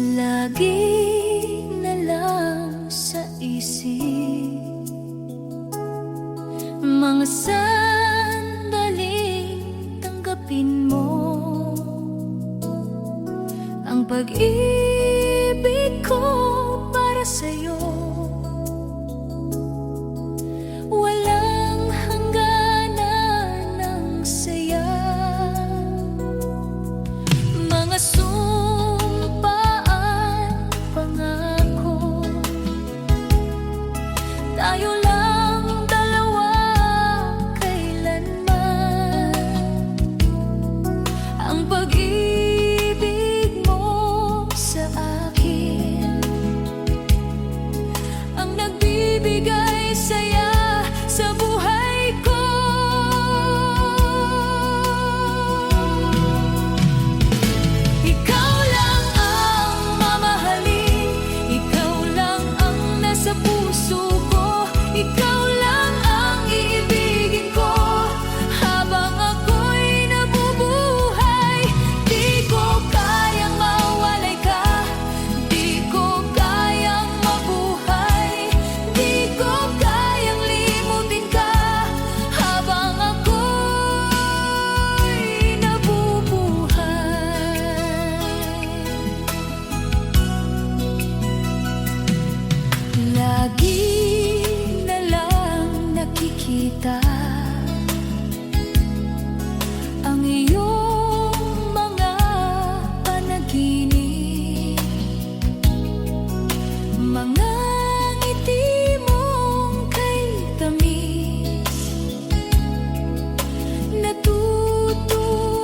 Lagi na lang sa isip mga sandaling tanggapin mo ang pag-ibig ko para sa'yo. Walang hangganan ng saya, mga sumpaan, pangako. Tayo lang dalawa kailanman. Ang pag-ibig mo sa akin ang nagbibigay saya sa buhay ko. Ikaw lang ang mamahalin, ikaw lang ang nasa puso ko, ikaw lang ang iibigin ko habang ako'y nabubuhay. Di ko kayang mawalay ka, di ko kayang mabuhay, di ko kayang limutin ka habang ako'y nabubuhay. Lagi na lang nakikita ang iyong mga panaginip, mga ngiti mong kay tamis, natutunaw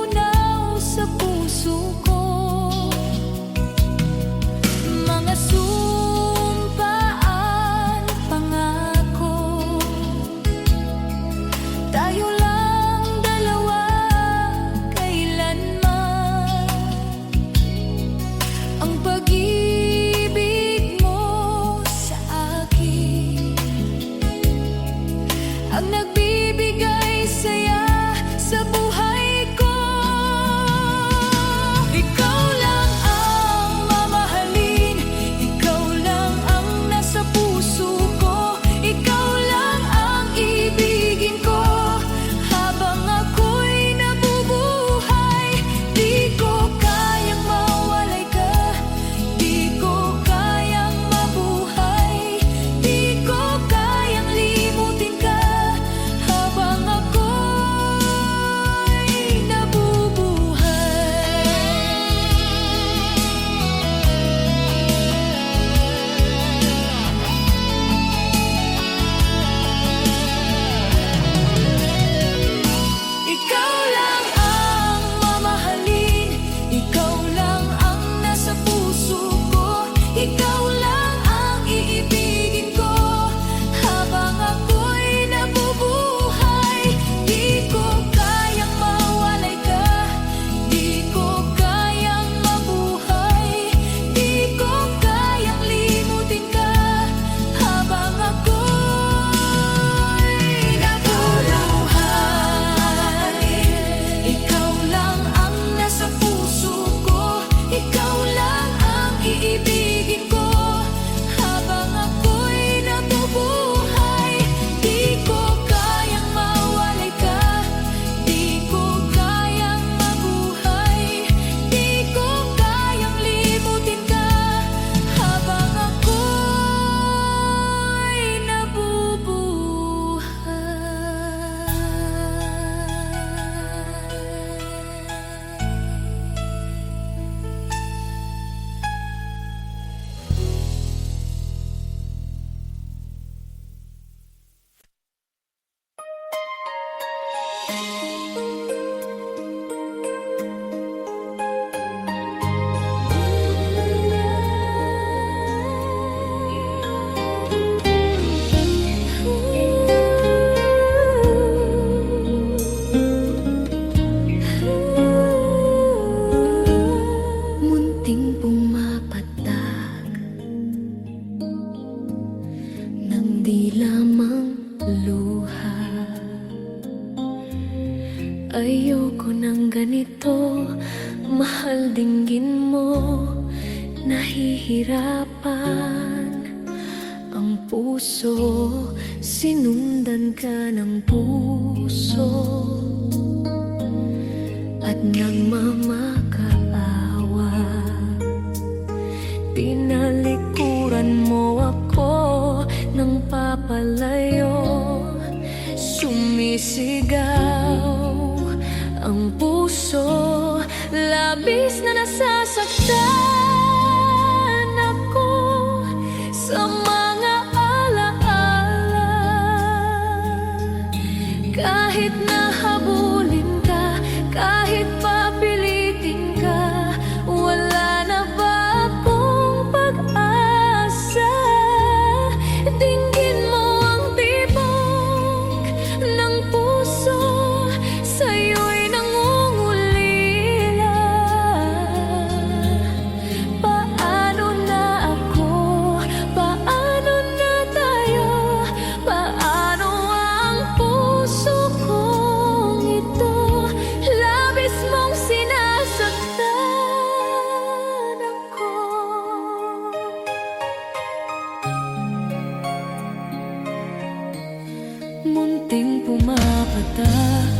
sa puso ko. Mga sumpaan, pangako. Tayo lang dalawa kailanman. Ang pag-ibig mo sa akin ang nagbibigay saya sa buhay ko. Ikaw lang ang mamahalin, ikaw lang ang nasa puso ko, ikaw lang ang iibigin ko habang ako'y nabubuhay. Di ko kayang mawalay ka, di ko kayang mabuhay, di ko kayang limutin ka habang ako'y nabubuhay. Ikaw lang ang mamahalin, ikaw lang ang nasa puso ko, ikaw lang ang iibigin ko habang ako'y nabubuhay. Di ko kayang mawalay ka, di ko kayang mabuhay, di ko kayang limutin ka habang ako'y nabubuhay. Ikaw lang ang nasa puso ko, ikaw lang ang iibigin ko habang ako'y nabubuhay. Di ko kayang mawalay ka, di ko kayang mabuhay, di ko kayang limutin ka habang ako'y nabubuhay. Munting pumapatak ng di lamang luha. Ayoko ng ganito, mahal, dinggin mo nahihirapan ang puso, sinundan ka ng puso at nagmamakaawa. Tinalikuran mo ako ng papalayo, sumisigaw ang puso, labis na nasasaktan ako sa mga alaala. Kahit nahabulin ka, kahit papilitin ka, wala na ba akong pag-asa? Dinggin mo ang tibok ng puso, sa'yo'y nangungulila. Paano na ako? Paano na tayo? Paano ang puso kong ito? Labis mong sinasaktan ako. Munting pumapatak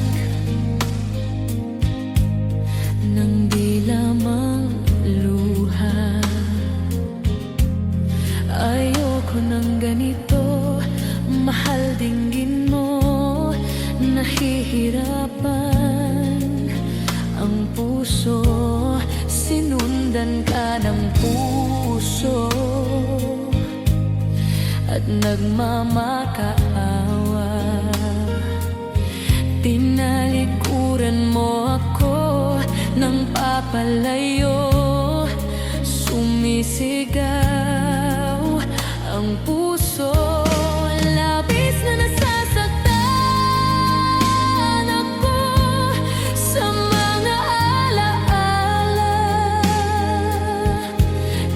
ng di lamang luha. Ayoko ng ganito, mahal, dinggin mo. Nahihirapan ang puso, sinundan ka ng puso at nagmamakaawa. Tinalikuran mo ako ng papalayo, sumisigaw ang puso, labis na nasasaktan ako sa mga alaala.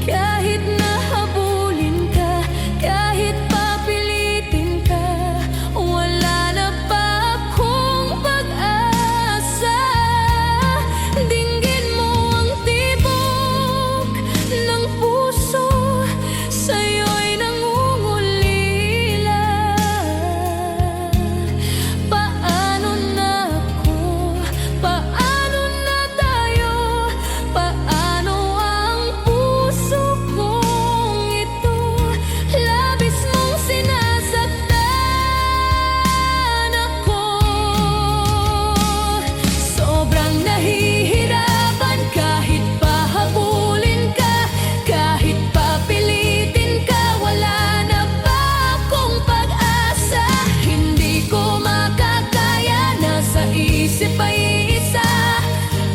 Kahit nahabulin ka, kahit papilitin ka, wala na ba akong pag-asa? Dinggin mo ang tibok ng puso, sa'yo'y nangungulila. Paano na ako? Paano na tayo? Paano ang puso kong ito? Labis mong sinasaktan ako. Sobrang nahihirapan, kahit pahabulin ka, kahit papilitin ka, wala na ba akong pag-asa? Hindi ko makakaya, nasa isip ay isa,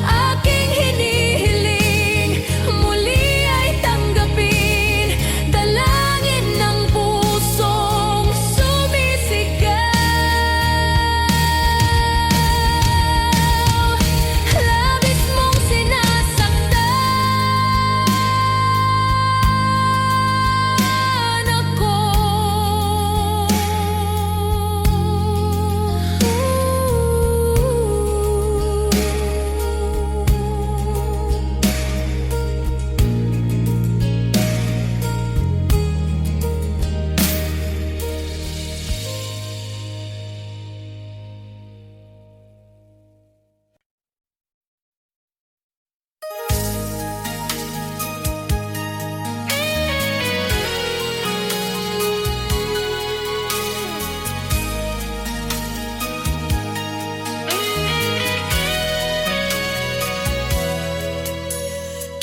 aking hinihiling, muli ay tanggapin, dalangin ng pusong sumisigaw. Labis mong sinasaktan ako.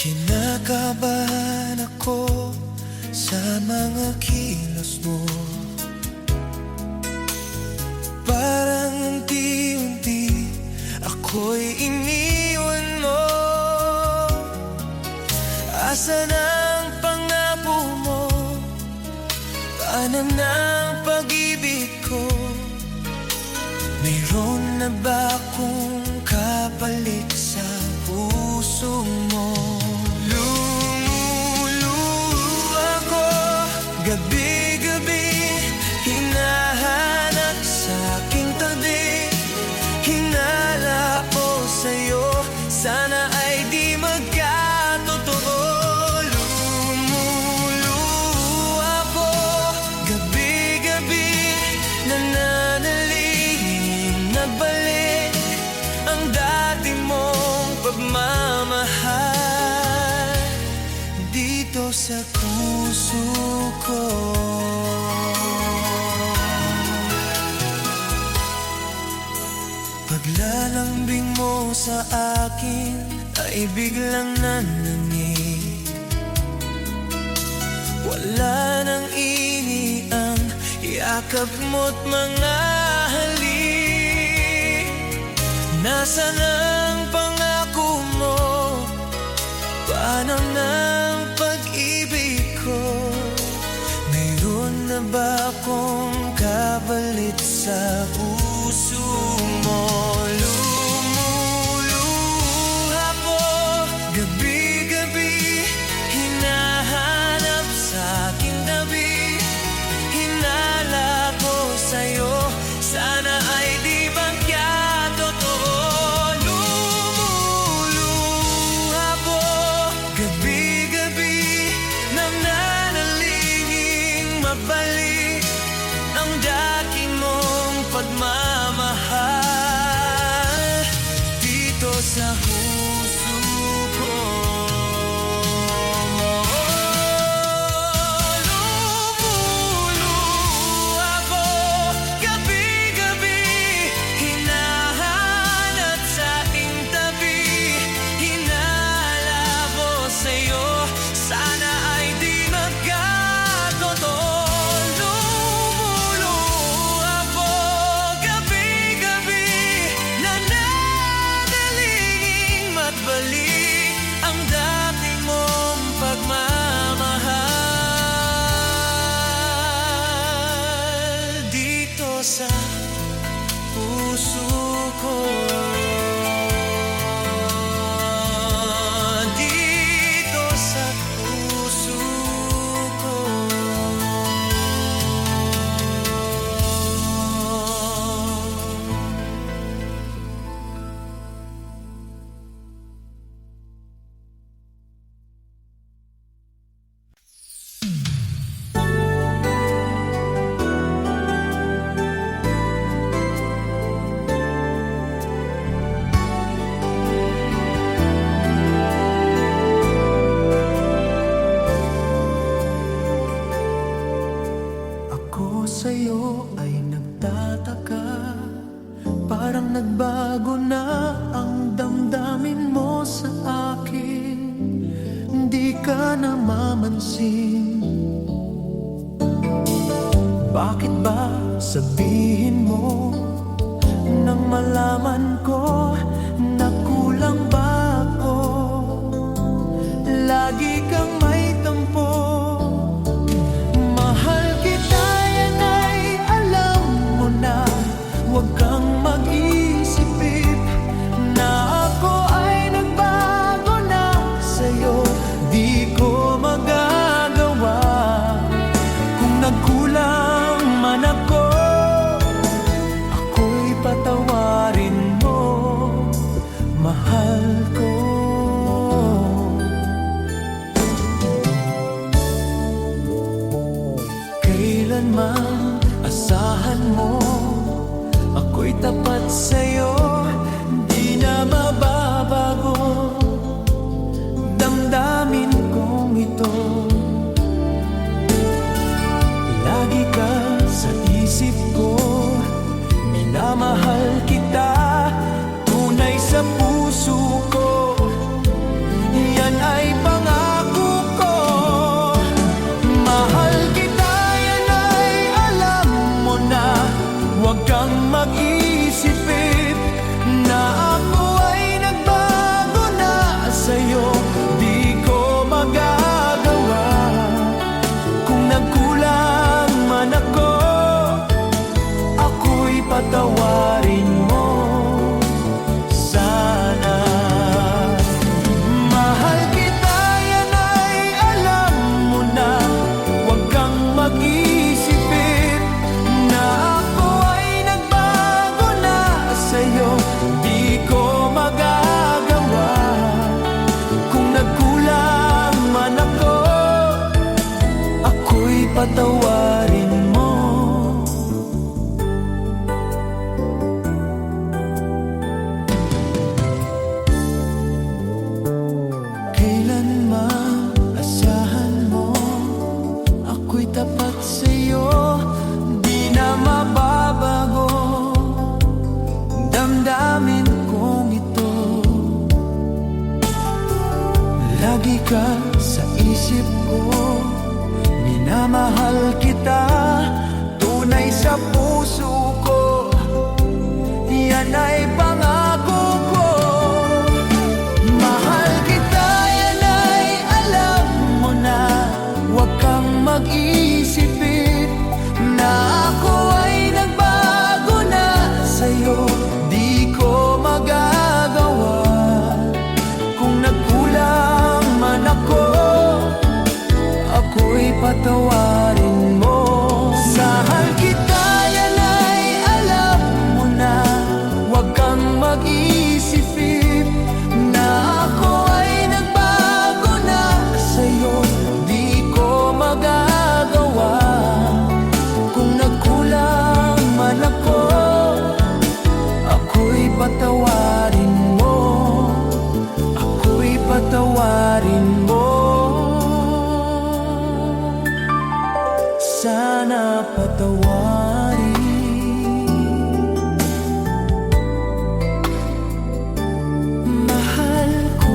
Kinakabahan ako sa mga kilos mo, parang unti-unti ako'y iniwan mo. Asan ang pangako mo? Paanan ang pag-ibig ko? Mayroon na ba akong kapalit sa puso mo? Lumuluha ko gabi-gabi, hinahanap sa aking tabi, hinala ko sa'yo, sana ay di magkatotoo. dito sa puso ko. Paglalambing mo sa akin ay biglang nanangin. Wala nang ini ang yakap mo't mga halik. Nasaan ang pangako mo? Paano ng pag-ibig ko? Mayroon na ba akong kapalit sa puso mo? Lumuluha ko gabi-gabi, hinahanap sa aking tabi. Hinala ko sa'yo, sana ay di magkatotoo. Lumuluha ko gabi-gabi, nananalingin mabalik ang dati mong pagmamahal dito sa puso ko. Lumuluha ko gabi-gabi, hinahanap sa aking tabi. Hinala ko sa'yo, sana ay di magkatotoo. Lumuluha ko gabi-gabi, nananalingin magbalik ang dati mong pagmamahal dito sa puso ko. Dito sa puso ko. Ako sa'yo ay nagtataka, parang nagbago na ang damdamin mo sa akin. Hindi ka namamansin. Bakit ba sabihin mo nang malaman ko na kulang ba ako? Lagi kang may tampo. Mahal kita, yan ay alam mo na. Huwag kang mag-isip na ako ay nagbago na sa'yo. Di ko magagawa kung nagkulang man ako. Ako'y patawarin mo, mahal ko. Kailanman asahan mo, ako'y tapat sa'yo, di na mababago damdamin kong ito. Lagi ka sa isip ko, minamahal kita, tunay sa puso ko. Yan ay pangako ko. Mahal kita, yan ay alam mo na. Huwag kang mag-isip patawarin mo. Sahal kita, yan ay alam mo na. Huwag kang mag-isip na ako ay nagbago na sa'yo. Di ko magagawa kung nagkulang man ako. Ako'y patawarin mo, ako'y patawarin mo. Sana patawarin mahal ko.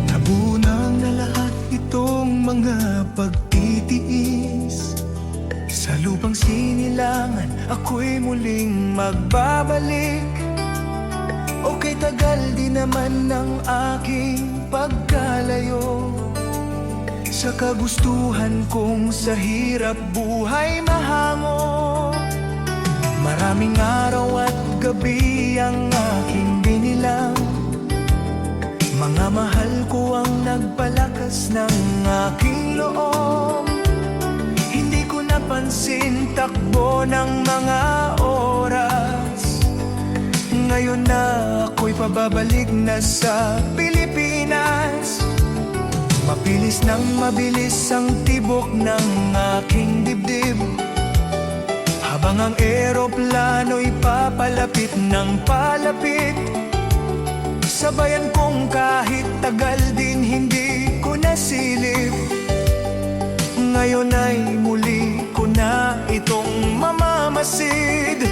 Nabunang na lahat itong mga pagtitiis. Sa lupang sinilangan, ako'y muling magbabalik. Okay, tagal di naman ng aking pagkalayo sa kagustuhan kong sa hirap buhay mahango. Maraming araw at gabi ang aking binilang. Mga mahal ko ang nagpalakas ng aking loob. Hindi ko napansin takbo ng mga oras. Ngayon na ako'y pababalik na sa Pilipinas. Mabilis nang mabilis ang tibok ng aking dibdib, habang ang eroplano'y papalapit ng palapit. Sabayan kong kahit tagal din hindi ko nasilip. Ngayon ay muli ko na itong mamamasid.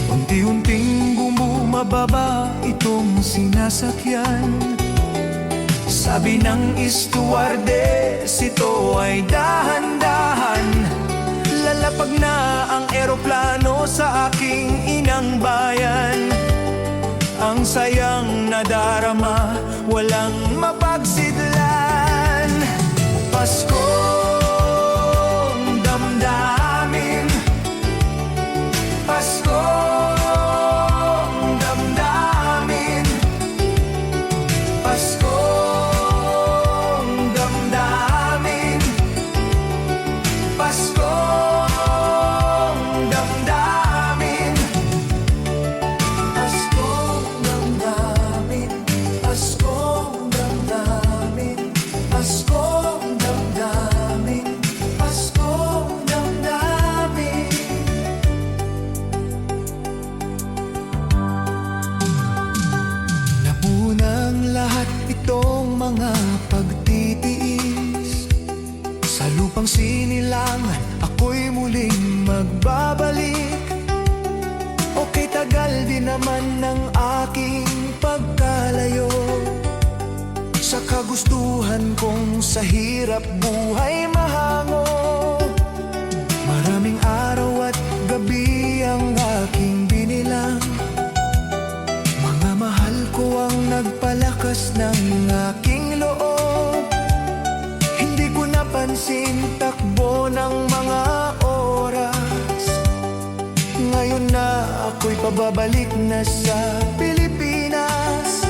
Unti-unting bumababa itong sinasakyan. Sabi ng stewardess, ito ay dahan-dahan. Lalapag na ang eroplano sa aking inang bayan. Ang sayang nadarama, walang mapagsidlan. Paskong damdamin, Paskong damdamin, Paskong damdamin, Paskong damdamin, Paskong damdamin, Paskong damdamin, Paskong damdamin, Paskong damdamin. Napunang lahat itong mga pagtitiis. Sa lupang sinilangan, ako'y muling magbabalik. Okay, tagal din naman ng aking pagkalayo sa kagustuhan kong sa hirap buhay mahango. Maraming araw at gabi ang aking binilang. Mga mahal ko ang nagpalakas ng aking loob. Hindi ko napansin takbo ng mga oras. Ngayon na ako'y pababalik na sa Pilipinas.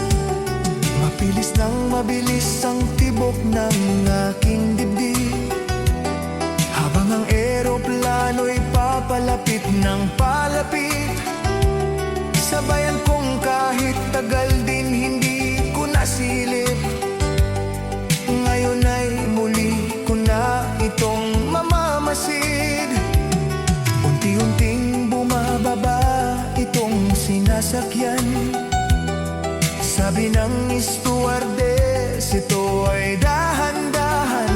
Mabilis nang mabilis ang tibok ng aking dibdib, habang ang eroplano'y papalapit ng palapit. Sabayan kong kahit tagal din hindi ko nasilip. Ngayon ay muli ko na itong mamamasid. Unti-unting bumababa itong sinasakyan. Sabi ng stewardess, ito ay dahan-dahan.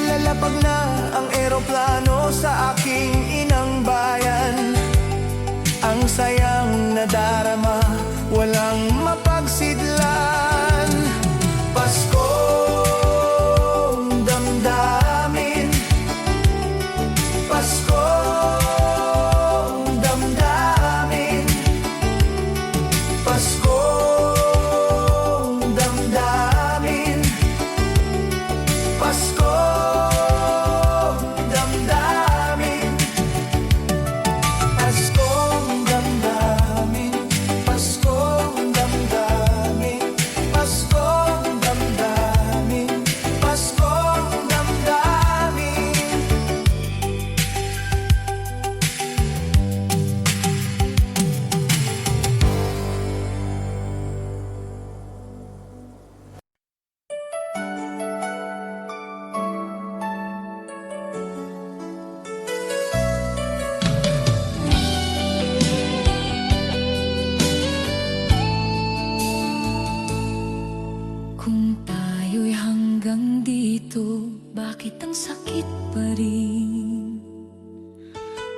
Lalapag na ang eroplano sa aking inang bayan. Ang sayang nadarama, walang mapagsimulan. Paskong damdamin, Paskong damdamin, Paskong damdamin, Paskong damdamin, Paskong damdamin, Paskong damdamin. Kung tayo'y hanggang dito, bakit ang sakit pa rin?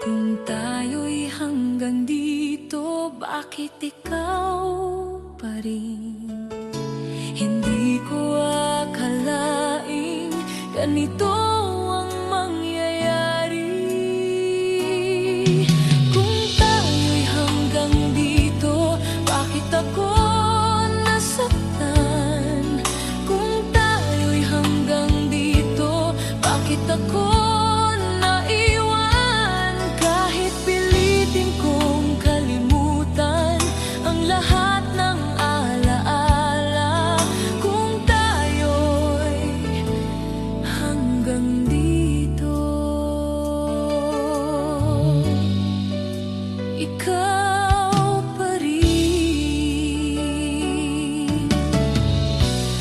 Kung tayo'y hanggang dito, bakit ikaw pa rin? Hindi ko akalaing ganito ang mangyayari. Kung tayo'y hanggang dito, bakit ako nasaktan? Kung tayo'y hanggang dito, bakit ako naiwan? Kahit pilitin kong kalimutan ang lahat ng alaala, kung tayo'y hanggang dito, ikaw pa rin.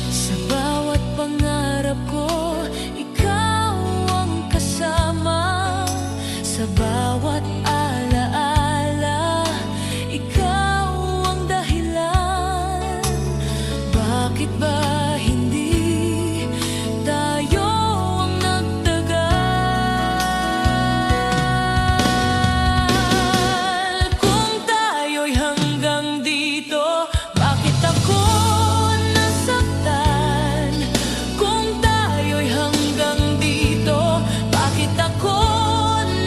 Sa bawat pangarap ko, ikaw ang kasama. Sa bawat alaala, ikaw ang dahilan. Bakit ba hindi tayo ang nagtagal? Kung tayo'y hanggang dito, bakit ako nasaktan? Kung tayo'y hanggang dito, bakit ako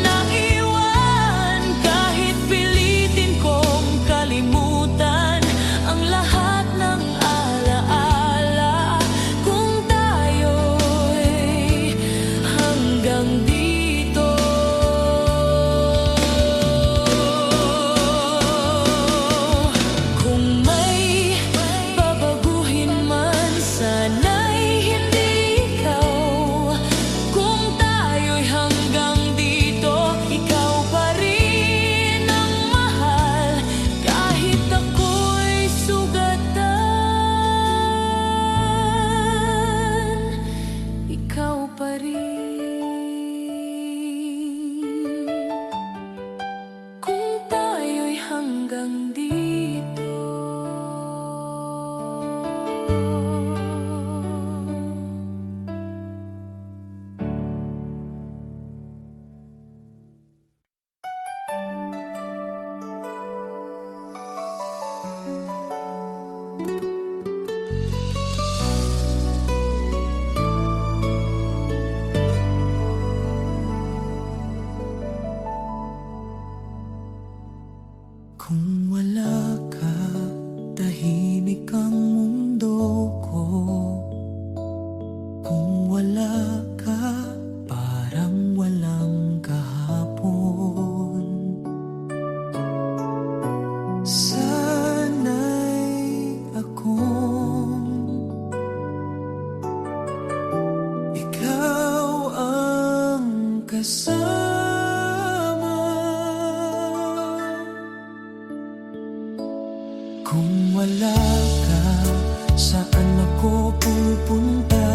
naiwan? Kahit pilitin kong kalimutan ang lahat ng alaala, kung tayo'y hanggang dito. Kung may babaguhin man, sana'y hindi ikaw. Kung tayo'y hanggang dito, ikaw pa rin ang mahal. Kahit ako'y sugatan, ikaw pa rin. Kung tayo'y hanggang dito. Kung wala ka, tahimik ang mundo ko. Kung wala ka, parang walang kahapon. Sana'y akong ikaw ang kasama. Kung wala ka, saan ako pupunta?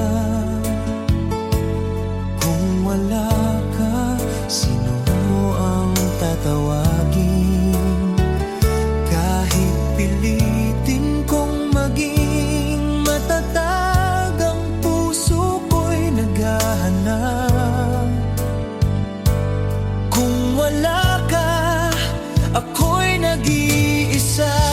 Kung wala ka, sino ang tatawagin? Kahit pilitin kong maging matatag, ang puso ko'y naghahanap. Kung wala ka, ako'y nag-iisa.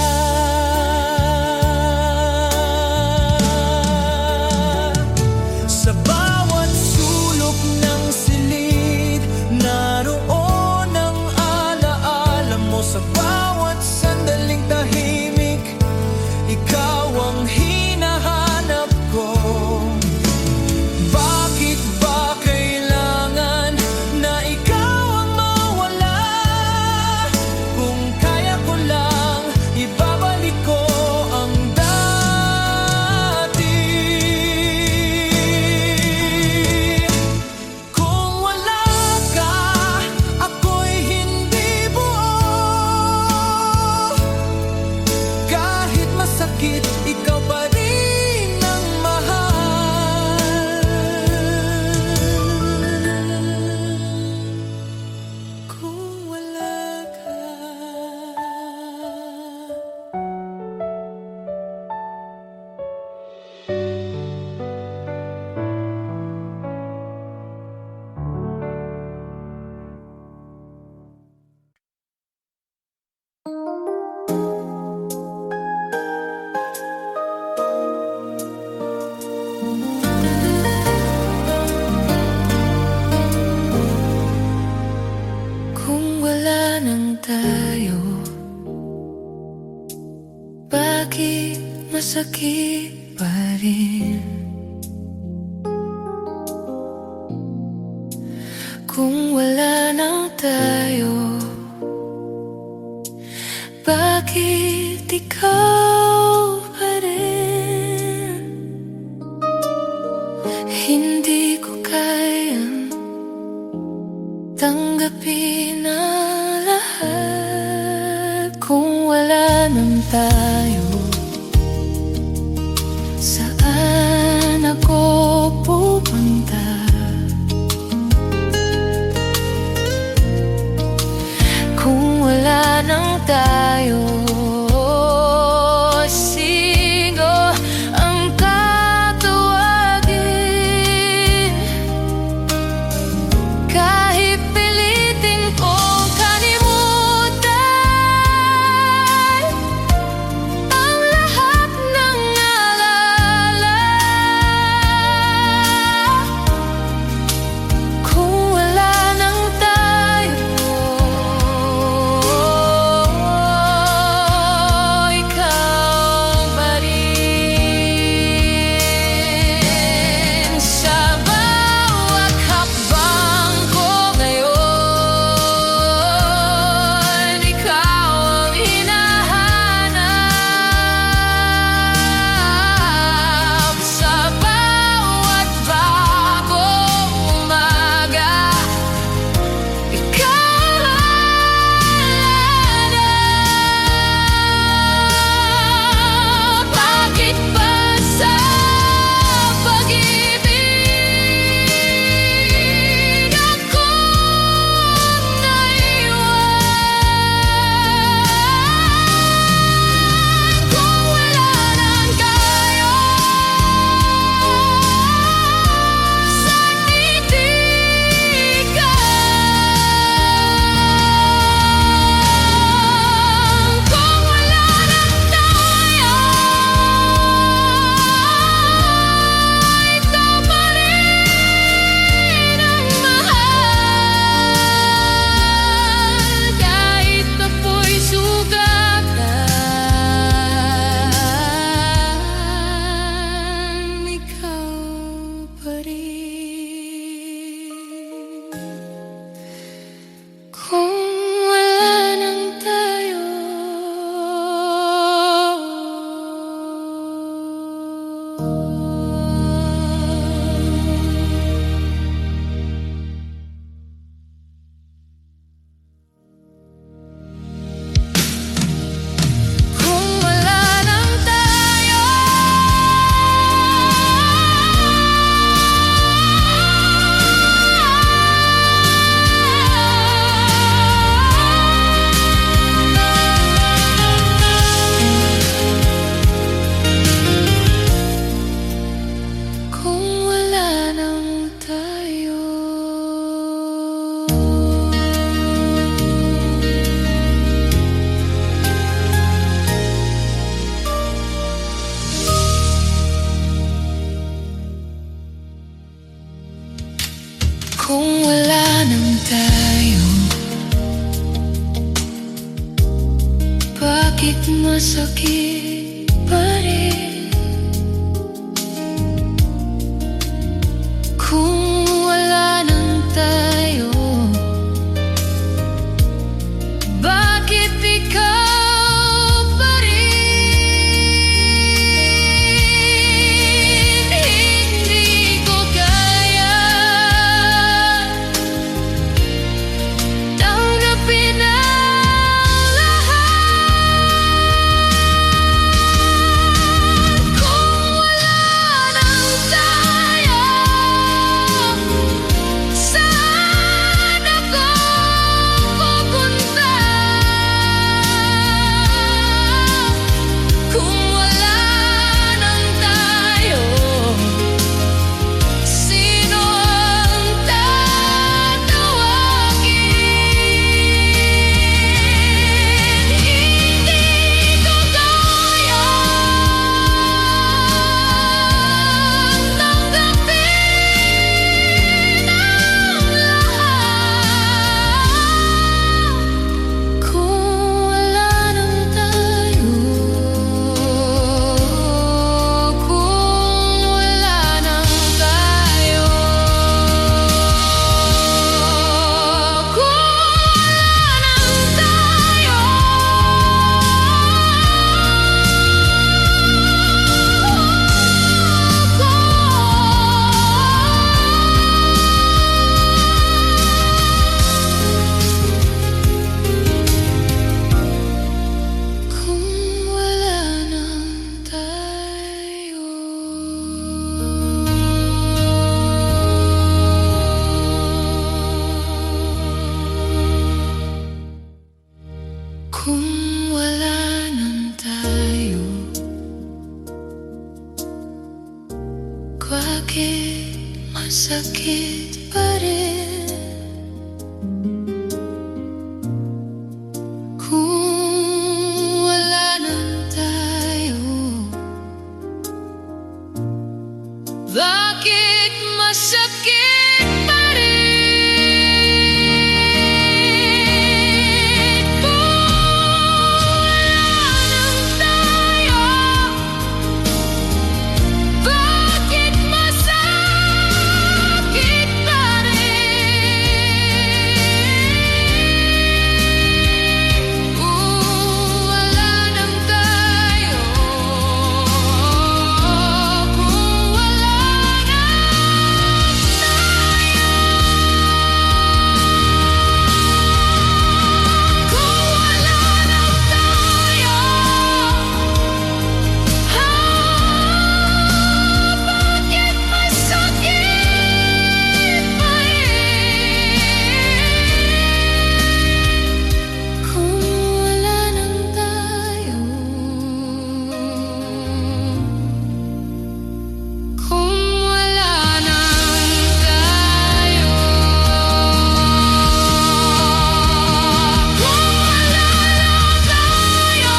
bakit ikaw pa rin ang mahal? Kung wala ka, kung wala nang tayo, bakit masakit pa rin? Kung wala nang tayo, bakit ikaw pa rin? Hindi ko kayang tanggapin ang lahat. Kung wala nang tayo, saan ako pupunta? Kung wala nang tayo, sino ang tatawagin? Kahit pilitin kong kalimutan ang lahat ng alala, kung wala nang tayo, ikaw pa rin. Sa bawat hakbang ko ngayon, ikaw ang hinahanap. Sa bawat bagong umaga, ikaw ang hanap. Bakit ba sa pag-ibig ako naiwan? Kung wala nang tayo, saan titigan? Kung wala nang tayo, ikaw pa rin ang mahal. Kahit ako'y sugatan, ikaw pa rin. Kung wala nang tayo, kung wala nang tayo, kung wala nang tayo. Kung wala nang tayo, bakit masakit pa rin? Kung wala nang tayo, bakit ikaw pa rin? Hindi ko kaya tanggapin ang lahat. masakit pa rin kung wala nang tayo. Bakit masakit pa rin kung wala nang tayo? Bakit masakit pa rin kung wala nang tayo? Kung wala nang tayo, kung wala nang tayo, bakit masakit pa rin kung wala nang tayo? Kung wala nang tayo, kung wala nang tayo,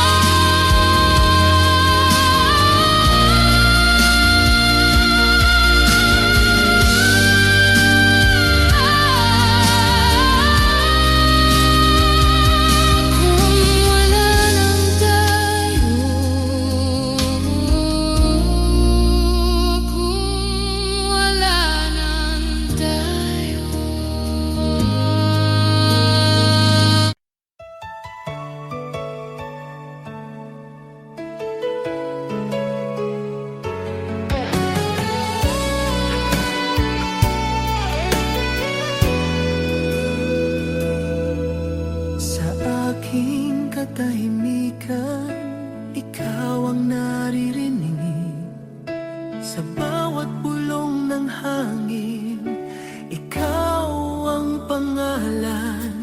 kung wala nang tayo, kung wala nang tayo. Sa aking katahimikan, ikaw ang naririnig. Sa bawat bulong ng hangin, ikaw ang pangalan.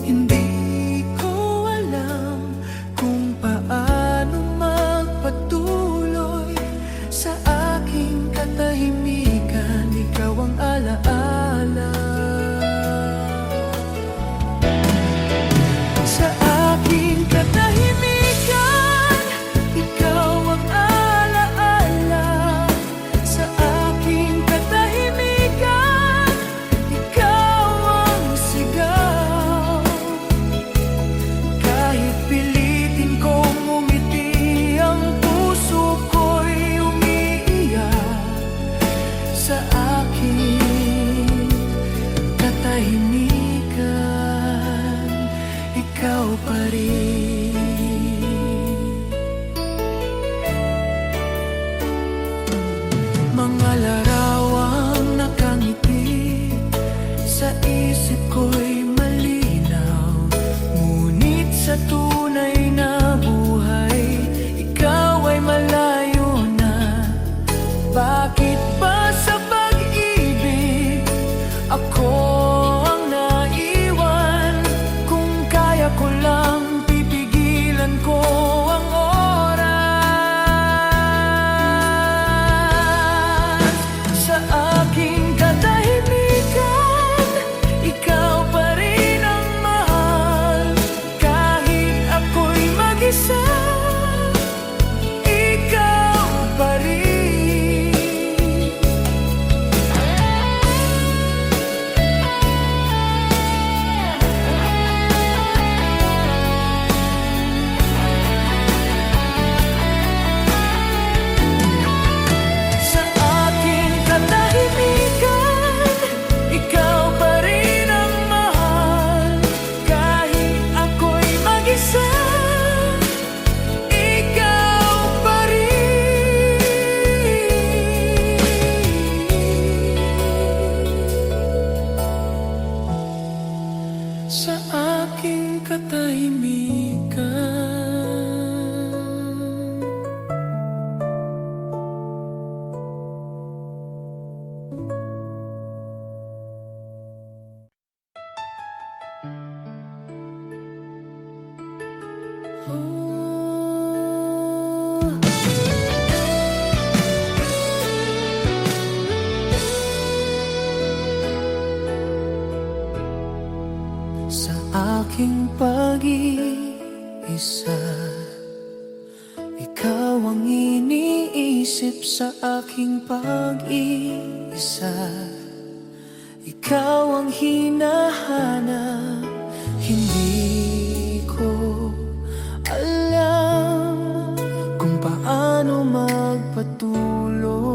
Hindi ko alam kung paano magpatuloy. Sa aking katahimikan, ikaw ang alaala. Sa aking katahimikan, ikaw ang alaala. Sa aking katahimikan, ikaw ang sigaw. Kahit pilitin kong umiti, ang puso ko'y umiiyak. Sa aking katahimikan, ikaw pa rin. Mga larawang nakangiti, sa isip ko'y malinaw. Ngunit sa tunay na buhay, ikaw ay malayo na. Bakit ba sa pag-ibig ako ang naiwan? Kung kaya ko lang, pipigilan ko ang oras. Sa aking katahimikan, ikaw pa aking pag-iisa. Ikaw ang iniisip sa aking pag-iisa. Ikaw ang hinahanap, hindi ko alam kung paano magpatuloy.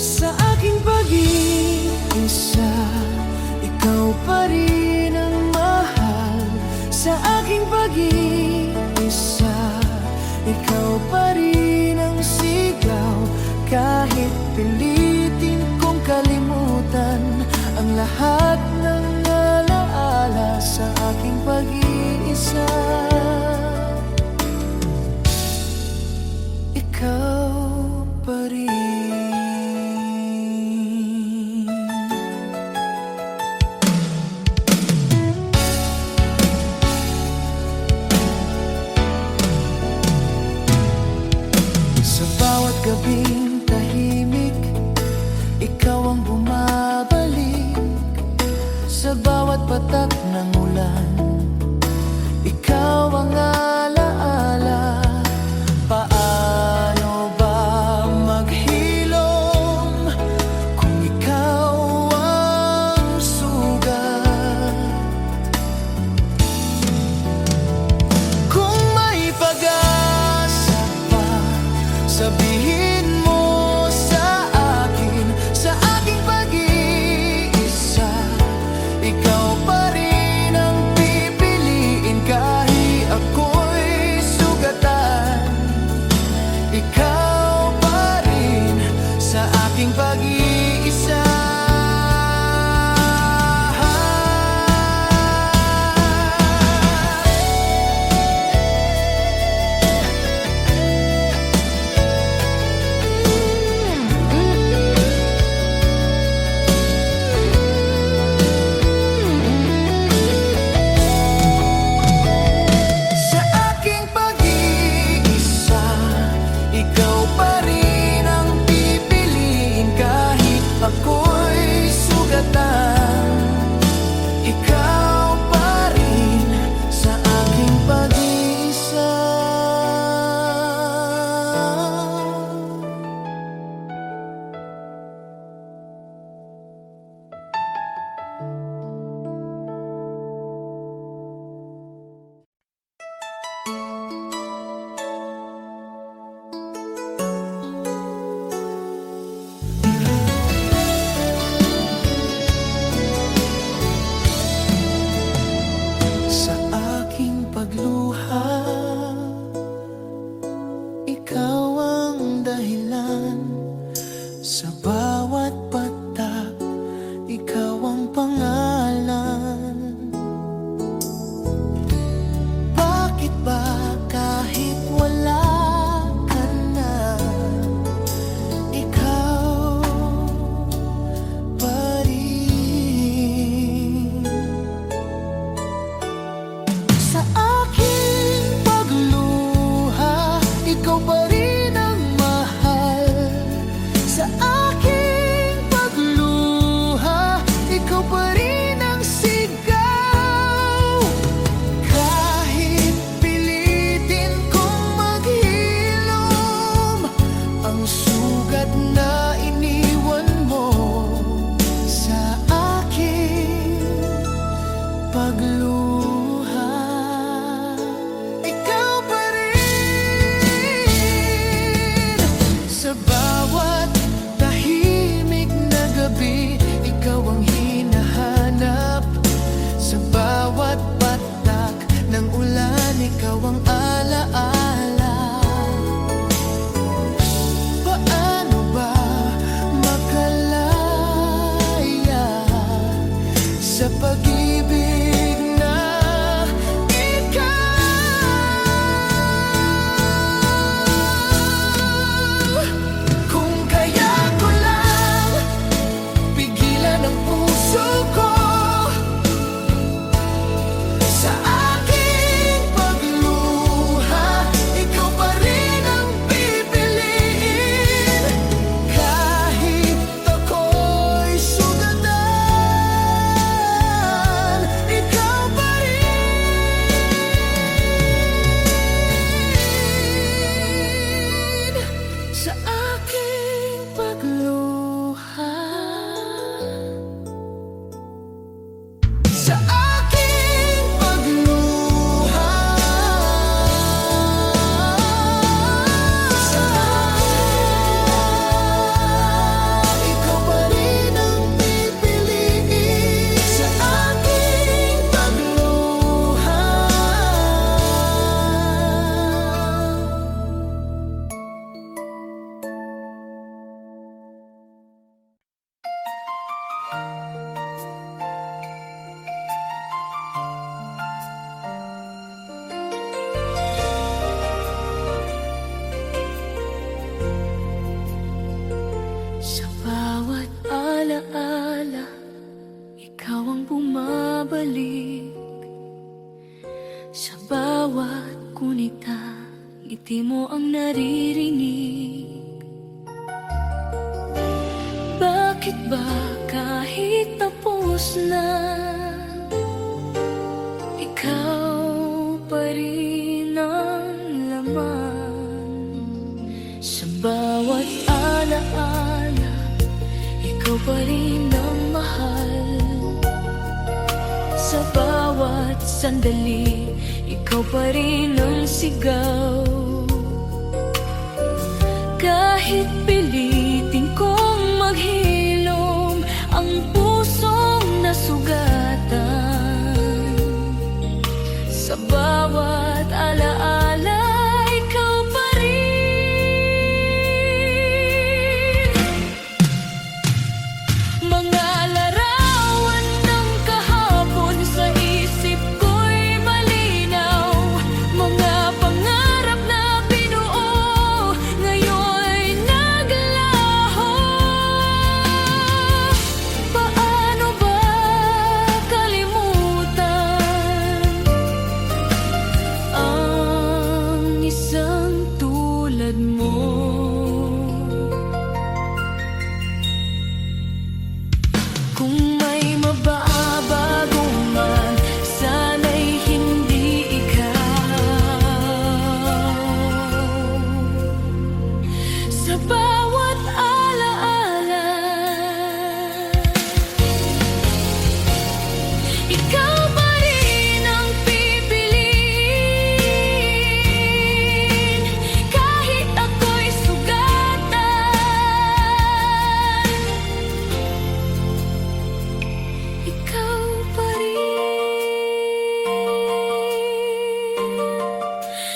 Sa aking pag-iisa, ikaw pa rin ang mahal. Sa aking pag-iisa, ikaw pa rin ang sigaw. Kahit pilitin kong kalimutan ang lahat ng alaala sa aking pag-iisa, ikaw pa rin. Sa bawat gabing tahimik, ikaw ang bumabalik. Sa bawat patak ng ulan, ikaw ang alaala. Paano ba maghilom kung ikaw ang sugat? Kung may pag-asa pa, sabihin mo sa akin. Sa aking pag-iisa, ikaw pa rin ang pipiliin. Kahit ako'y sugatan, ikaw pa rin sa aking pag-iisa. Sa aking pag-iisa, ikaw pa rin ang pipiliin. Kahit ako'y sugatan, ikaw pa rin sa aking pag-iisa. Sa aking pagluha, ikaw ang dahilan. Sa bawat patak, ikaw ang pangalan. Bakit ba kahit wala ka na, ikaw pa rin? Sa aking pagluha, ikaw pa rin ang mahal. Sa aking pagluha, ikaw pa rin ang sigaw. Kahit pilitin kong maghilom ang sugat na iniwan mo sa aking pagluha, ikaw pa rin. Sa bawat tahimik na gabi, ikaw ang hinahanap. Sa bawat patak ng ulan, ikaw ang alaala. Paano ba makalaya sa pag-ibig na ikaw? Kung kaya ko lang pigilan ang puso ko sa aking pagluha, Sa bawat kunita, ngiti mo ang naririnig. Bakit ba kahit tapos na, ikaw pa rin ang laman? Sa bawat alaala, ikaw pa rin ang mahal. Sa bawat sandali, ikaw pa rin ang sigaw. Kahit pilitin kong maghilom ang pusong nasugatan, sa bawat alaala, ikaw pa rin. Mga larawan ng kahapon sa isip ko'y malinaw. Mga pangarap na binuo ngayon'y naglaho. Paano ba kalimutan ang isang tulad mo? Kung may mababago man, sana'y hindi ikaw. Sa bawat alaala, ikaw pa rin ang pipiliin. Kahit ako'y sugatan, ikaw pa rin.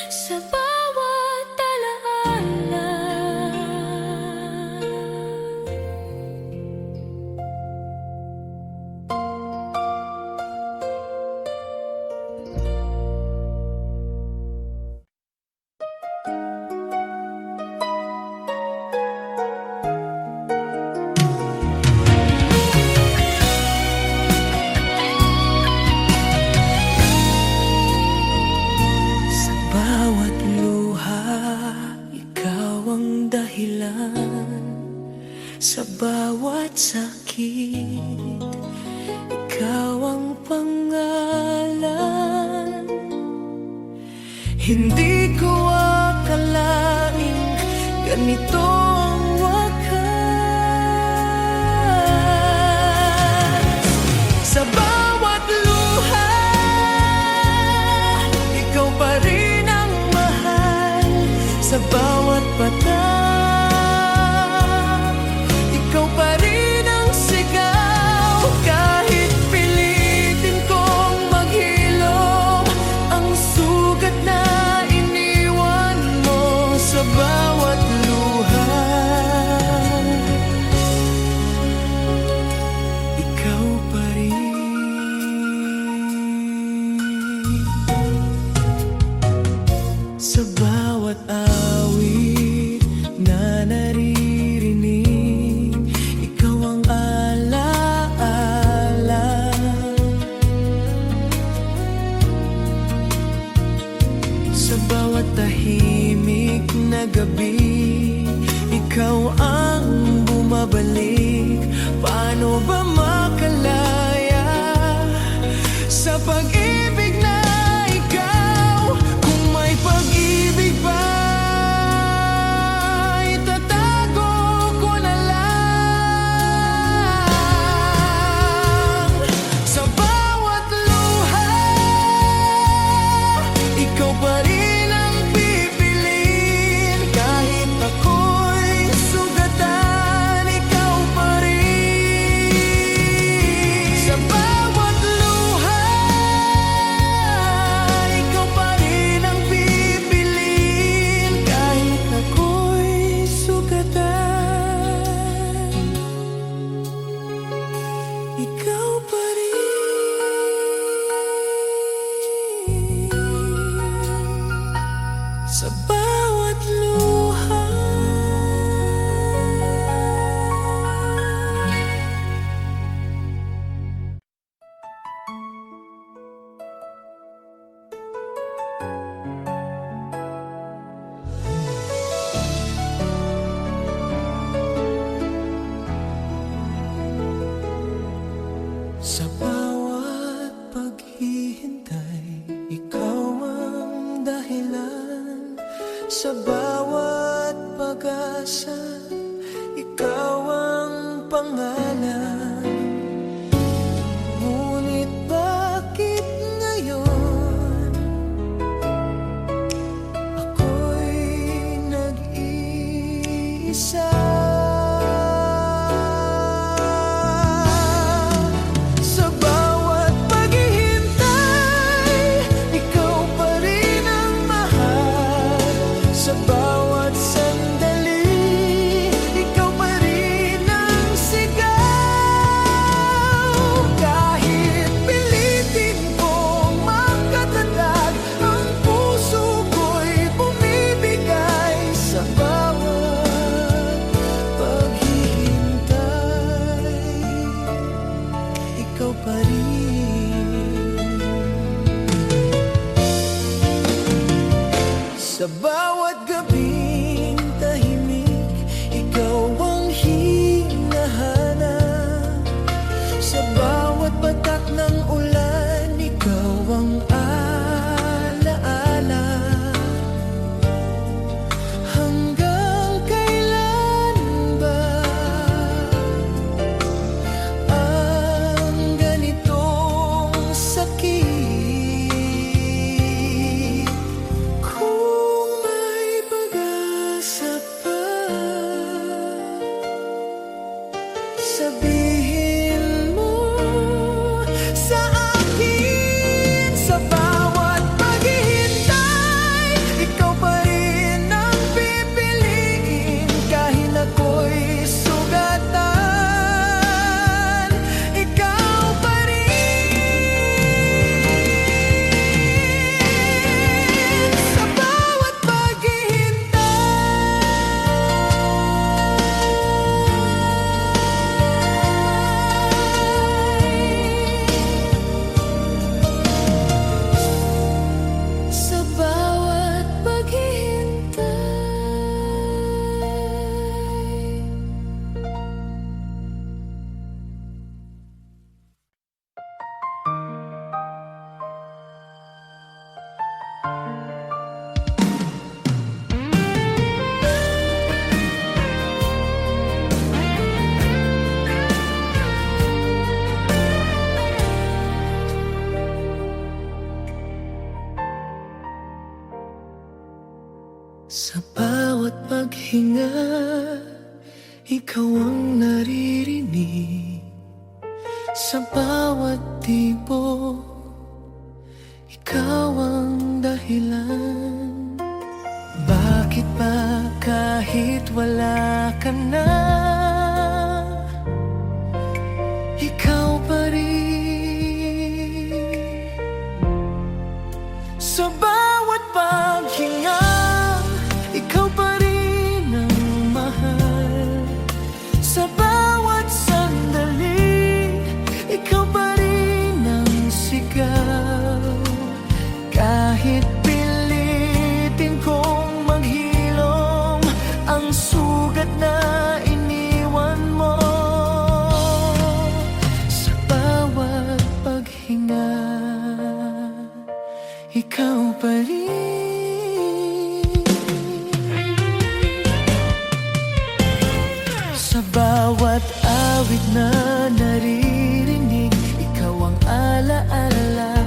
Sa bawat alaala. Sa bawat luha, ikaw ang dahilan. Sa bawat sakit, ikaw ang pangalan. Hindi ko akalaing ganito ang wakas. Sa bawat luha, ikaw pa rin ang mahal. Sa bawat patak, ikaw pa rin ang sigaw. Kahit pilitin kong maghilom ang sugat na iniwan mo. Sa bawat luha, ikaw pa rin. Sa bawat awit na naririnig, ikaw ang alaala. Sa bawat tahimik na gabi, ikaw ang bumabalik. Paano ba makalaya sa pag-ibig na ikaw? Kung may pag-ibig ba, itatago ko na lang. Sa bawat luha, ikaw pa rin ang pipiliin. Kahit ako'y sugatan, ikaw pa rin. Sa bawat luha, ikaw pa rin ang pipiliin. Kahit ako'y sugatan, ikaw pa rin. Sa bawat luha. dahilan sa bawat pag-asa. Ikaw ang pangalan. Ngunit bakit ngayon ako'y nag-iisa? Sa bawat paghihintay, ikaw pa rin ang mahal. Sa bawat sandali, ikaw pa rin ang sigaw. Kahit pilitin kong makatatag, ang puso ko'y bumibigay. Sa bawat paghihintay, ikaw pa rin. Sa bawat gabing tahimik, ikaw ang hinahanap. Sa bawat batak ng ulan, ikaw ang alaala. Hanggang kailan ba ang ganitong sakit? Kung may pag-asa pa, sabihin mo sa akin. Sa bawat paghihintay, ikaw pa rin ang pipiliin. Kahit ako'y sugatan, ikaw pa rin. Sa bawat paghihintay, sa bawat paghihintay. Sa bawat paghinga, ikaw ang naririnig. Sa bawat tibok, ikaw ang dahilan. Bakit ba kahit wala ka na, ikaw pa rin? Sa bawat paghinga, ikaw pa rin ang mahal. Sa bawat sandali, ikaw pa rin ang sigaw. Kahit pilitin kong maghilom ang sugat na iniwan mo, sa bawat paghinga, ikaw pa rin. Sa bawat awit na naririnig, ikaw ang alaala.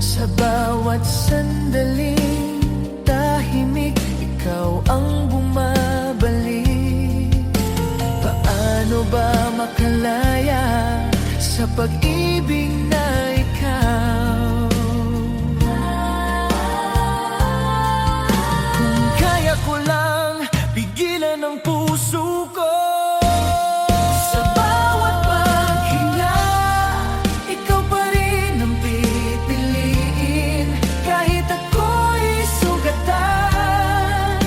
Sa bawat sandaling tahimik, ikaw ang bumabalik. Paano ba makalaya sa pag-ibig na ikaw? Kung kaya ko lang pigilan ang puso ko. Sa bawat paghinga, ikaw pa rin ang pipiliin. Kahit ako'y sugatan,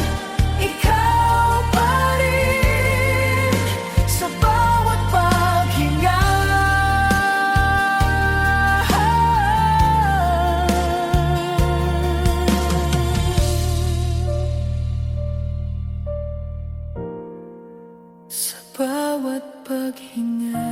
ikaw pa rin. Sa bawat paghinga, sa bawat paghinga.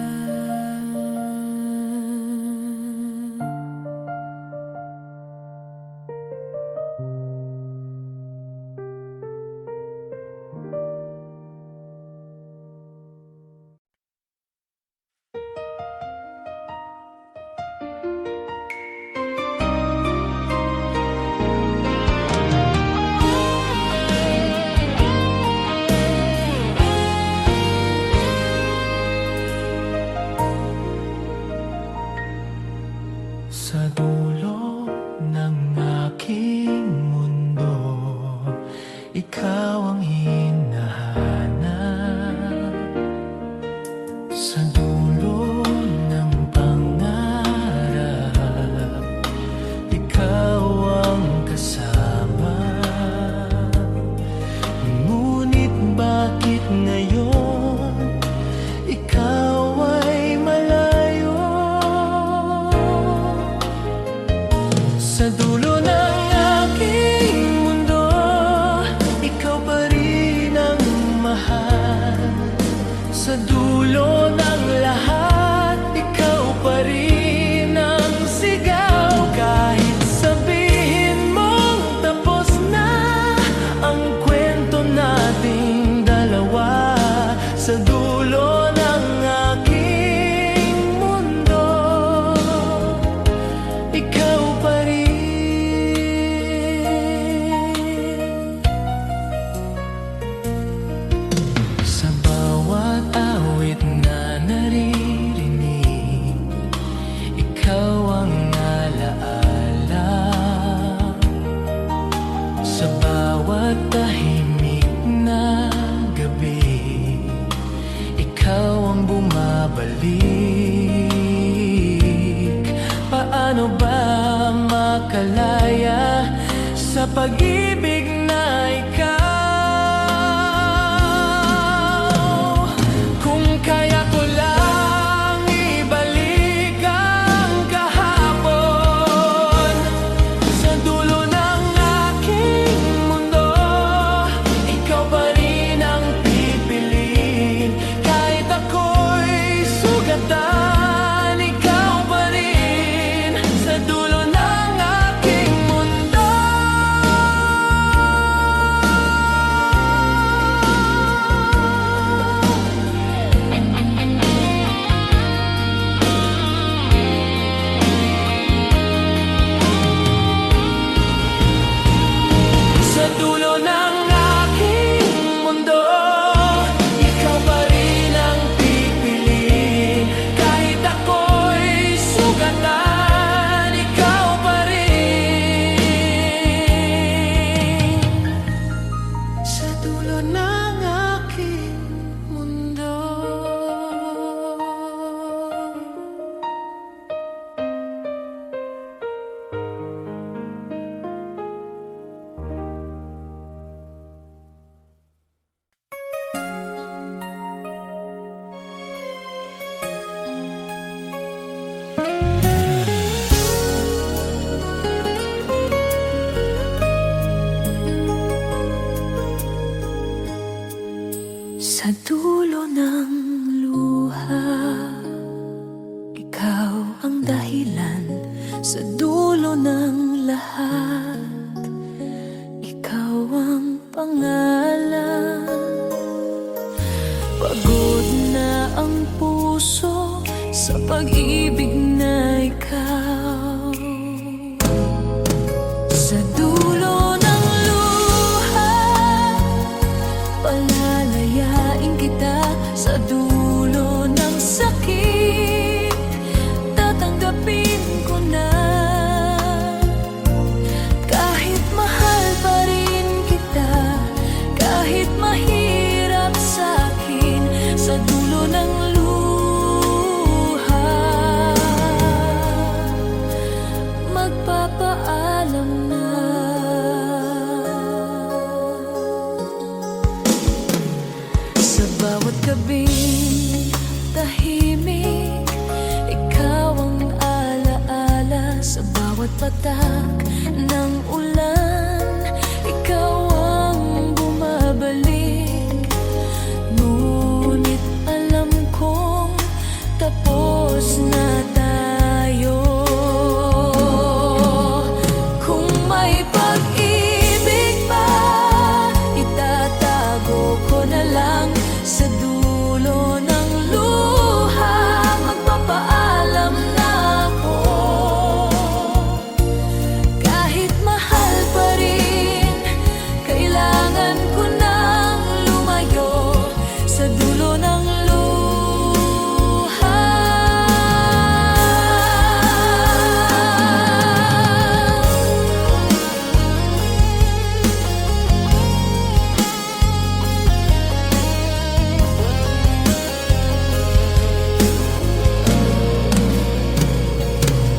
bawat tahimik na gabi, ikaw ang bumabalik. Paano ba makalaya sa pag-ibig na ikaw? Kung kaya ko lang ibalik ang kahapon sa dulo ng aking mundo, ikaw pa rin ang pipiliin. Kahit ako'y sugatan, ikaw pa rin sa dulo ng aking mundo. Sa dulo ng aking mundo, ikaw pa rin ang pipiliin. Kahit ako'y sugatan, ikaw pa rin sa dulo ng aking mundo. Sa dulo ng luha, ikaw ang dahilan. Sa dulo ng lahat, ikaw ang pangalan. Pagod na ang puso sa pag-ibig na ikaw. Sa dulo ng luha, palalayain kita. Sa dulo ng sakit, tatanggapin ko na. Kahit mahal pa rin kita, kahit mahirap sa'kin, sa dulo ng luha, magpapaalam na. Sa bawat gabing tahimik, ikaw ang alaala. Sa bawat patak ng ulan, ikaw ang bumabalik. Ngunit alam kong tapos na tayo. Kung may pag-ibig pa, itatago ko na lang. Sa dulo ng luha, magpapaalam na ako. Kahit mahal pa rin, kailangan ko nang lumayo. Sa dulo ng luha,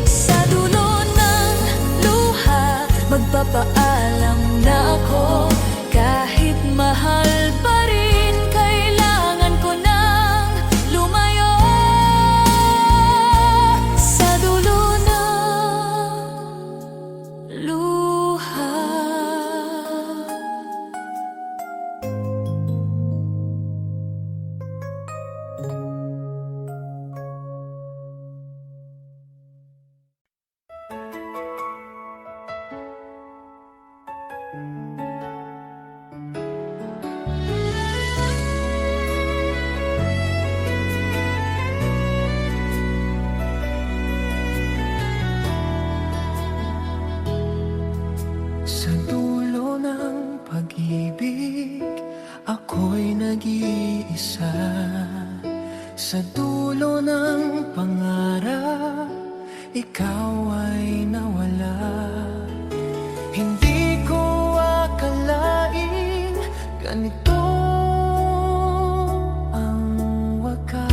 sa dulo ng luha, magpapaalam na ako. Kahit mahal pa rin, kailangan ko nang lumayo. Sa dulo ng luha. Sa dulo ng pag-ibig, ako'y nag-iisa. Sa dulo ng pangarap, ikaw ay nawala. Hindi ko akalain ganito ang wakas.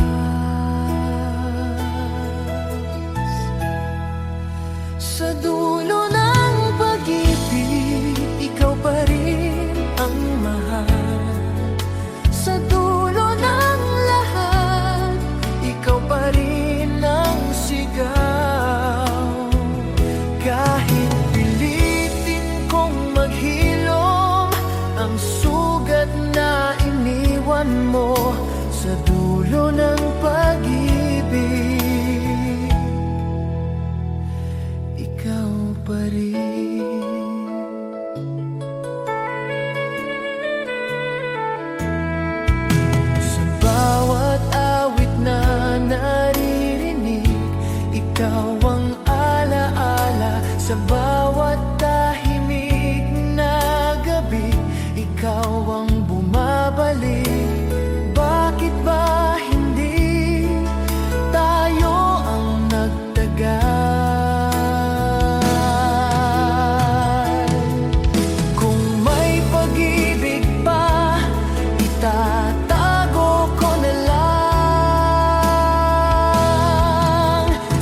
Sa dulo ng pag-ibig, ikaw pa rin ang mahal. Sa dulo ng lahat, ikaw pa rin ang sigaw. Kahit pilitin kong maghilom ang sugat na iniwan mo sa dulo ng pag-ibig, ikaw pa rin. Sa bawat awit na naririnig, ikaw ang alaala. Sa bawat tahimik na gabi, ikaw ang bumabalik. Bakit ba hindi tayo ang nagtagal? Kung may pag-ibig pa, itatago ko na lang.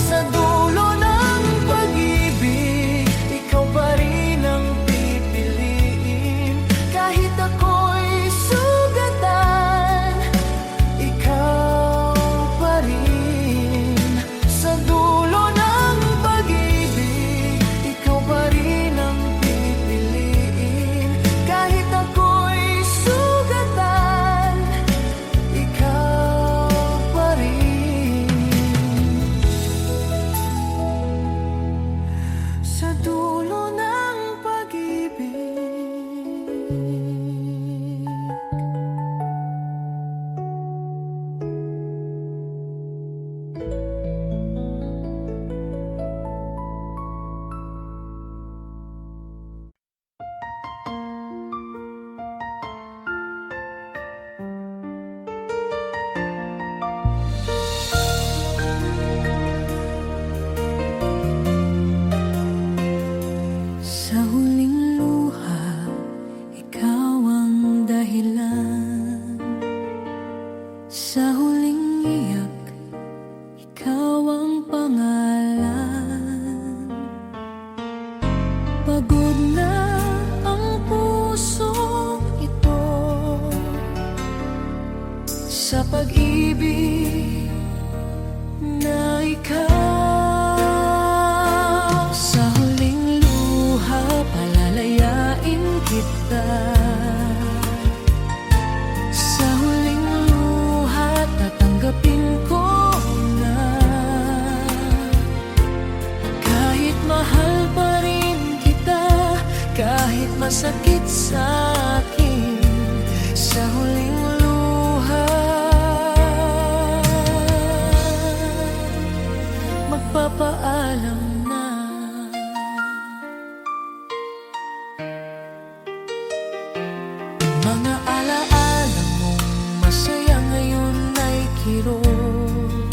Sa dulo ng pag-ibig, ikaw pa rin ang pipiliin. Kahit ako'y sugatan, ikaw pa rin. Sa dulo ng pag-ibig, ikaw pa rin ang pipiliin. Kahit ako'y sugatan, ikaw pa rin. Sa dulo ng pag-ibig. Sa huling luha, ikaw ang dahilan. Sa huling iyak, ikaw ang pangalan. Pagod na ang pusong ito sa pag-ibig na ikaw. Sa huling luha, palalayain kita. Sa huling luha, tatanggapin ko na. Kahit mahal pa rin kita, kahit masakit sa akin. Sa huling luha, magpapaalam na. Mga alaala mong masaya ngayon ay kirot.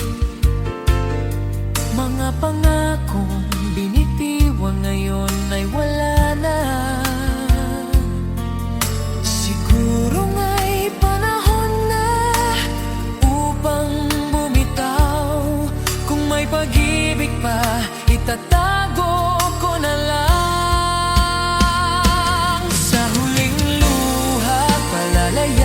Mga pangakong binitiwan ngayon ay wala na. Siguro nga'y panahon na upang bumitaw. Kung may pag-ibig pa, itatago ko na lang. Sa huling luha, palalaya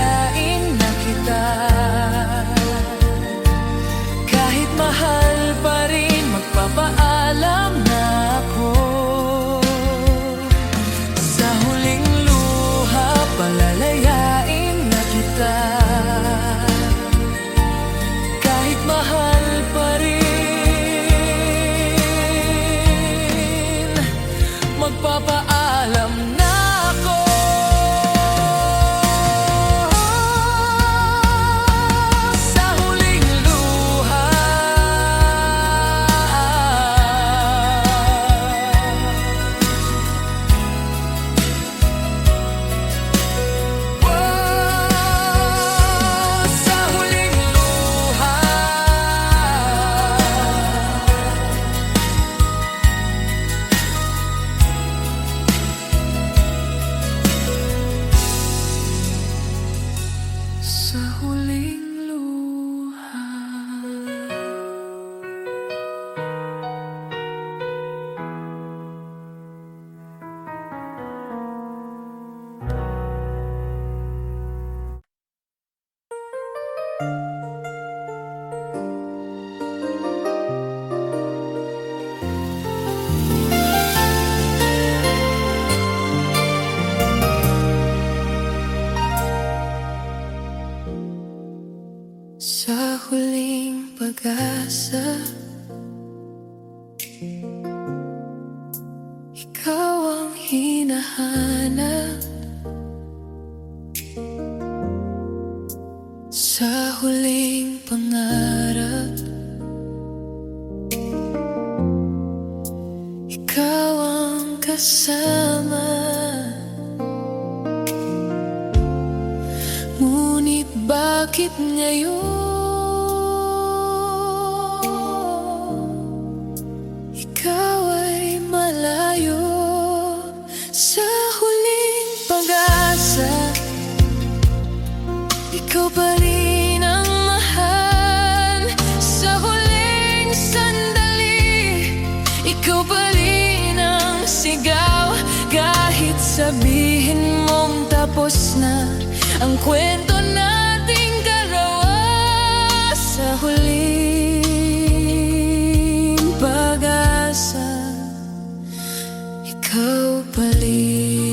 nahanap sa huling pangarap. Ikaw ang kasama, ngunit bakit ngayon ikaw ay malayo? Sa huling pag-asa, ikaw pa rin ang mahal. Sa huling sandali, ikaw pa rin ang sigaw. Kahit sabihin mong tapos na ang kwento nating dalawa, sa huling pag-asa, ikaw pa rin.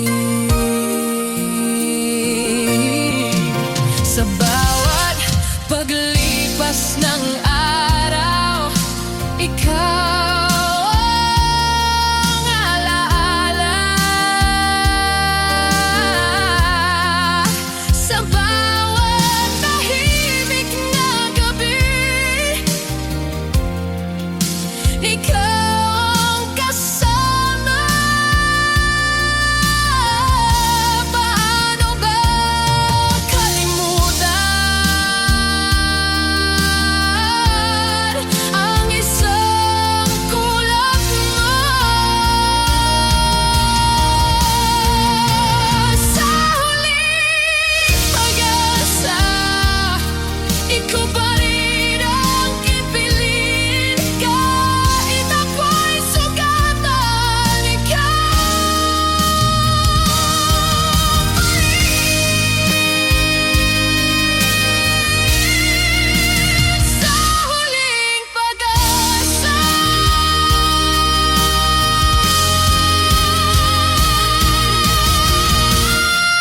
Sa bawat paglipas ng araw, ikaw ang alaala. Sa bawat tahimik na gabi, ikaw ang kasama. Paano ba kalimutan ang isang kulap mo? Sa huling pag-asa, ikaw pa rin ang kipiling. Kahit ako'y sugatan, ikaw pa rin. Sa huling pag-asa, sa huling pag-asa,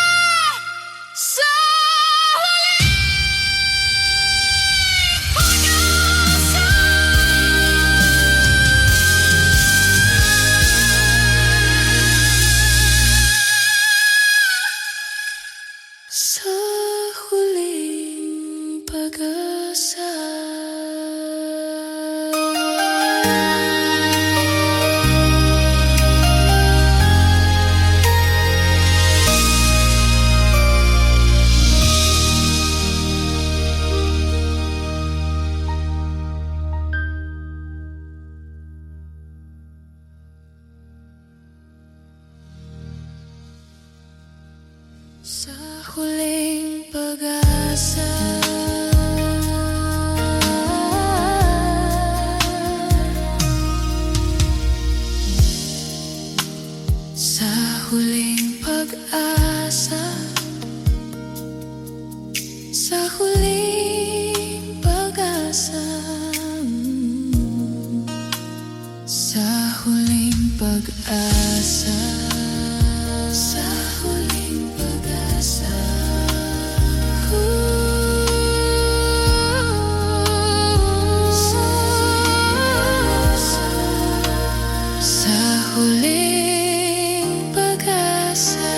sa huling pag-asa. Sa huling pag-asa, sa huling pag-asa, sa huling pag-asa, sa huling pag-asa, sa huling pag-asa. Sa huling pag-asa.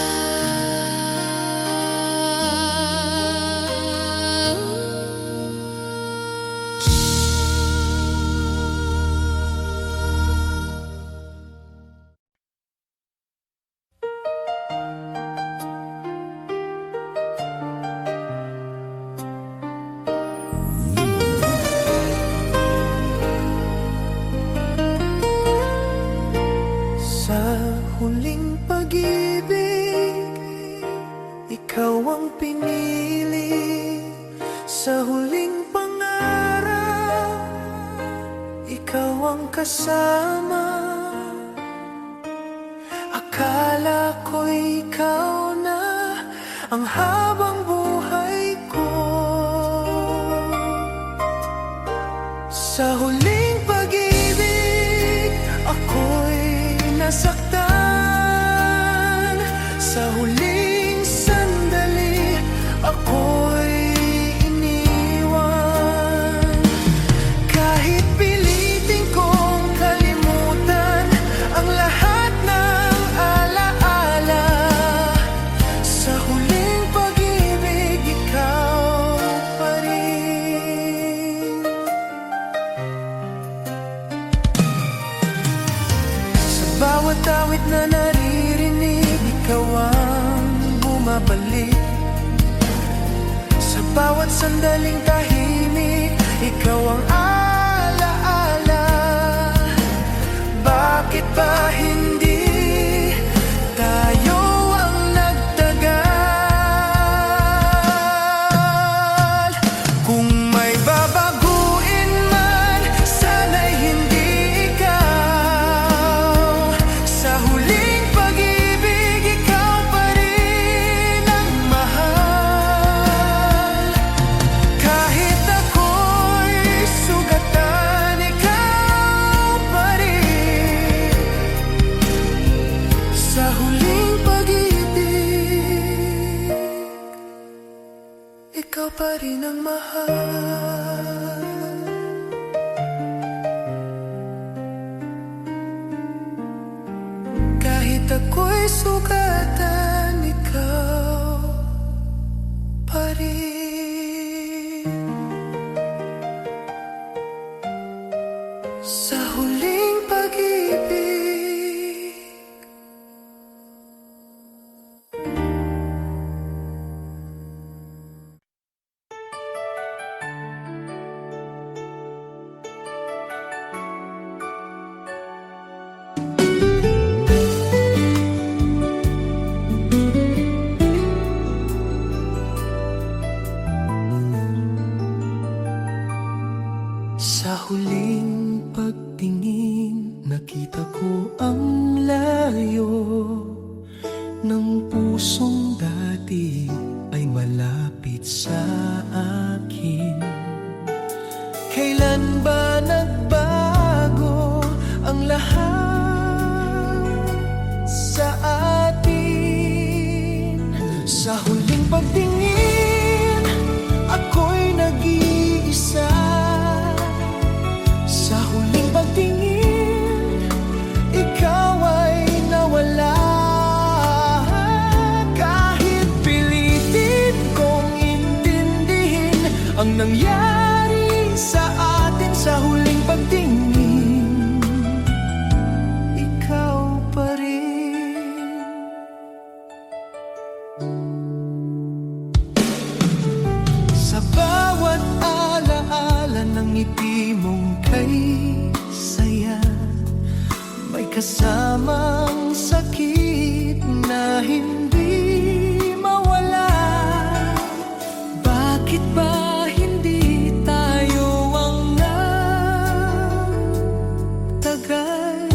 Sa huling pag-ibig, ikaw ang pinili. Sa huling pangarap, ikaw ang kasama. Akala ko'y ikaw na ang habang buhay ko. Sa huling pag-ibig, ako'y nasaktan. Sa huling sandali, ako'y iniwan. Kahit pilitin kong kalimutan ang lahat ng alaala, bumabalik. Sa bawat sandaling tahimik, ikaw ang alaala. Bakit ba hindi tayo ang nagtagal? Kung may babaguin man, sana'y hindi ikaw. Sa huling pag-ibig, ikaw pa rin ang mahal. Kahit ako'y sugatan, ikaw pa rin. Sa huling pag-ibig, ikaw pa rin ang mahal. Kahit ako'y sugatan, ikaw pa rin. Sa huling pag-ibig, sa huling pagtingin, nakita ko ang layo ng pusong dati ay malapit sa akin. Kailan ba nagbago ang lahat sa atin? Sa huling pagtingin, ako'y nag-iisa. Sa huling pagtingin, ikaw ay nawala. Kahit pilitin kong intindihin ang nangyari sa atin sa huling pagtingin, ikaw pa rin. Sa bawat alaala ng ngiti mong kay saya, may kasamang sakit na hindi mawala. Bakit ba hindi tayo ang nagtagal?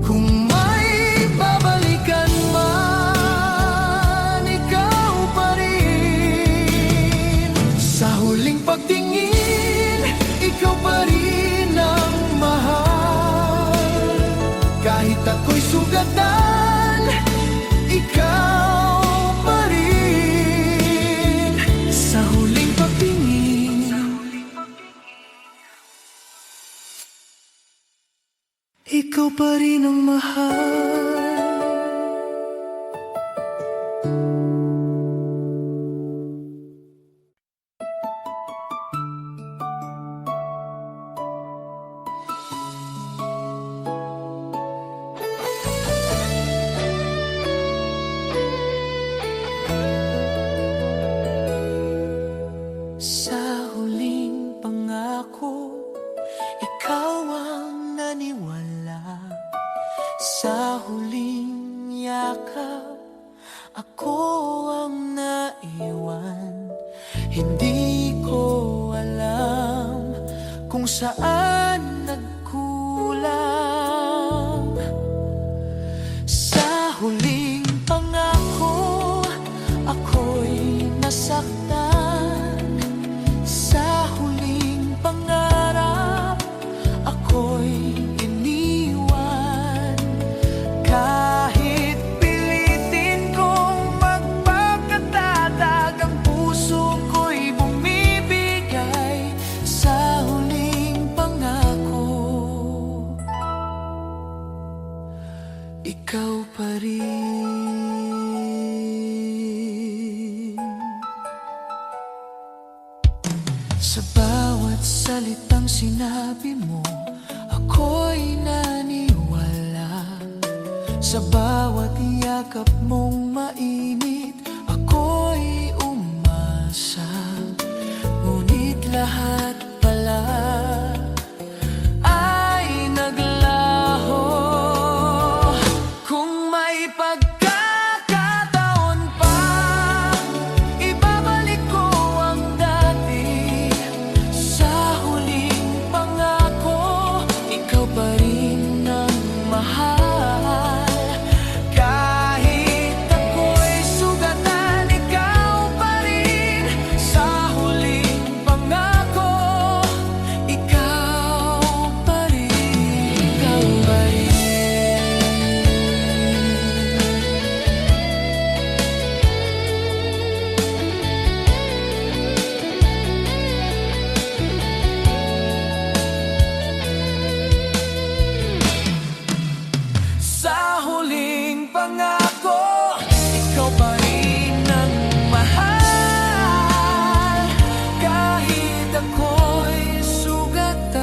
Kung may babalikan man, ikaw pa rin. Sa huling pagtingin, ikaw pa rin ang mahal. Kahit ako'y sugatan, ikaw pa rin. Sa huling pagtingin, ikaw pa rin ang mahal. Sa huling pangako, ikaw ang naniwala. Sa huling yakap, ako ang naiwan. Hindi ko alam kung saan nagkulang. Sa huling pangako, ako'y nasaktan. Sa huling pangarap, ako'y iniwan. Kahit pilitin kong magpakatatag, ang puso ko'y bumibigay sa huling pangako. Ikaw pa rin. Sa bawat salitang sinabi mo, ako'y naniwala. Sa bawat yakap mong mainit, ikaw pa rin ang mahal. Kahit ako'y sugatan,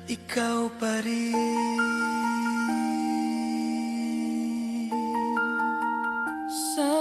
ikaw pa rin. Sa